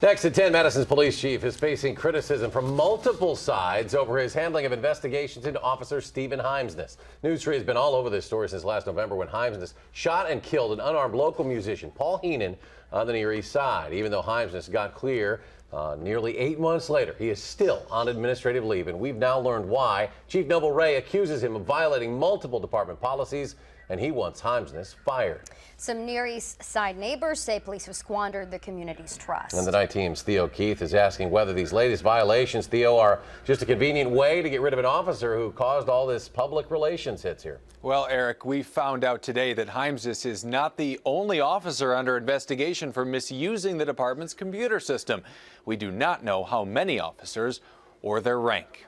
Next at 10, Madison's police chief is facing criticism from multiple sides over his handling of investigations into Officer Stephen Heimsness. News 3 has been all over this story since last November when Heimsness shot and killed an unarmed local musician, Paul Heenan, on the Near East Side. Even though Heimsness got clear nearly 8 months later, he is still on administrative leave, and we've now learned why. Chief Noble Wray accuses him of violating multiple department policies, and he wants Heimsness fired. Some Near East Side neighbors say police have squandered the community's trust. And the night team's Theo is asking whether these latest violations, Theo, are just a convenient way to get rid of an officer who caused all this public relations hits here. Well, Eric, we found out today that Heimsness is not the only officer under investigation for misusing the department's computer system. We do not know how many officers or their rank.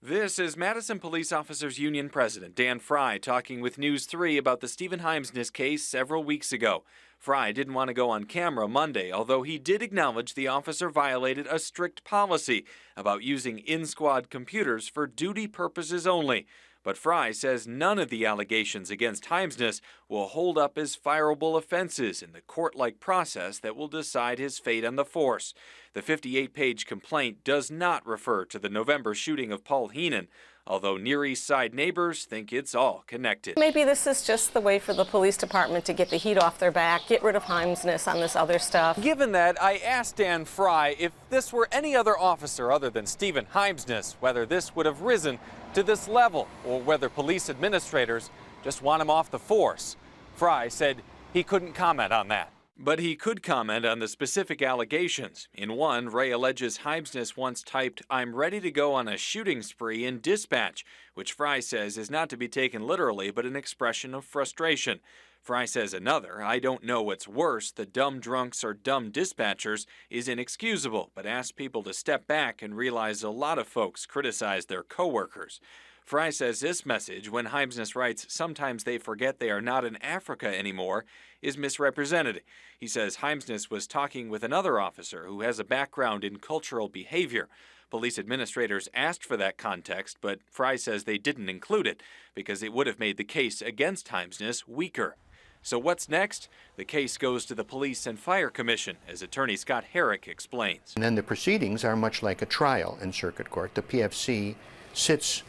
This is Madison Police Officers Union President Dan Fry talking with News 3 about the Stephen Heimsness case several weeks ago. Fry didn't want to go on camera Monday, although he did acknowledge the officer violated a strict policy about using in-squad computers for duty purposes only. But Fry says none of the allegations against Heimsness will hold up as fireable offenses in the court-like process that will decide his fate on the force. The 58-page complaint does not refer to the November shooting of Paul Heenan, although Near East Side neighbors think it's all connected. Maybe this is just the way for the police department to get the heat off their back, get rid of Heimsness on this other stuff. Given that, I asked Dan Fry if this were any other officer other than Stephen Heimsness, whether this would have risen to this level or whether police administrators just want him off the force. Fry said he couldn't comment on that. But he could comment on the specific allegations. In one, Wray alleges Heimsness once typed, "I'm ready to go on a shooting spree" in dispatch, which Fry says is not to be taken literally but an expression of frustration. Fry says another, "I don't know what's worse, the dumb drunks or dumb dispatchers," is inexcusable, but asks people to step back and realize a lot of folks criticize their coworkers. Fry says this message, when Heimsness writes, "Sometimes they forget they are not in Africa anymore," is misrepresented. He says Heimsness was talking with another officer who has a background in cultural behavior. Police administrators asked for that context, but Fry says they didn't include it because it would have made the case against Heimsness weaker. So what's next? The case goes to the Police and Fire Commission, as attorney Scott Herrick explains. And then the proceedings are much like a trial in circuit court. The PFC sits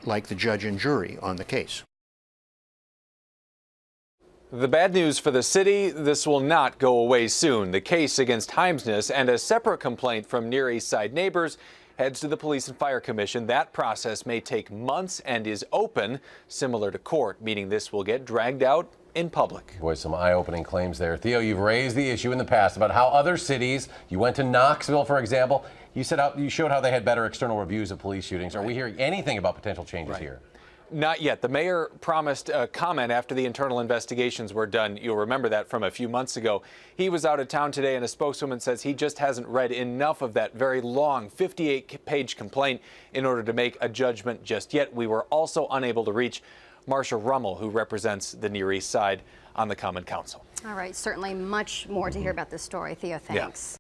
like the judge and jury on the case. The bad news for the city, this will not go away soon. The case against Heimsness and a separate complaint from Near East Side neighbors heads to the Police and Fire Commission. That process may take months and is open, similar to court, meaning this will get dragged out in public. Boy, some eye-opening claims there. Theo, you've raised the issue in the past about how other cities, you went to Knoxville, for example, you showed how they had better external reviews of police shootings. Are we hearing anything about potential changes here? Not yet. The mayor promised a comment after the internal investigations were done. You'll remember that from a few months ago. He was out of town today, and a spokeswoman says he just hasn't read enough of that very long 58-page complaint in order to make a judgment just yet. We were also unable to reach Marcia Rummel, who represents the Near East Side on the Common Council. All right, certainly much more to hear about this story. Theo, thanks. Yeah.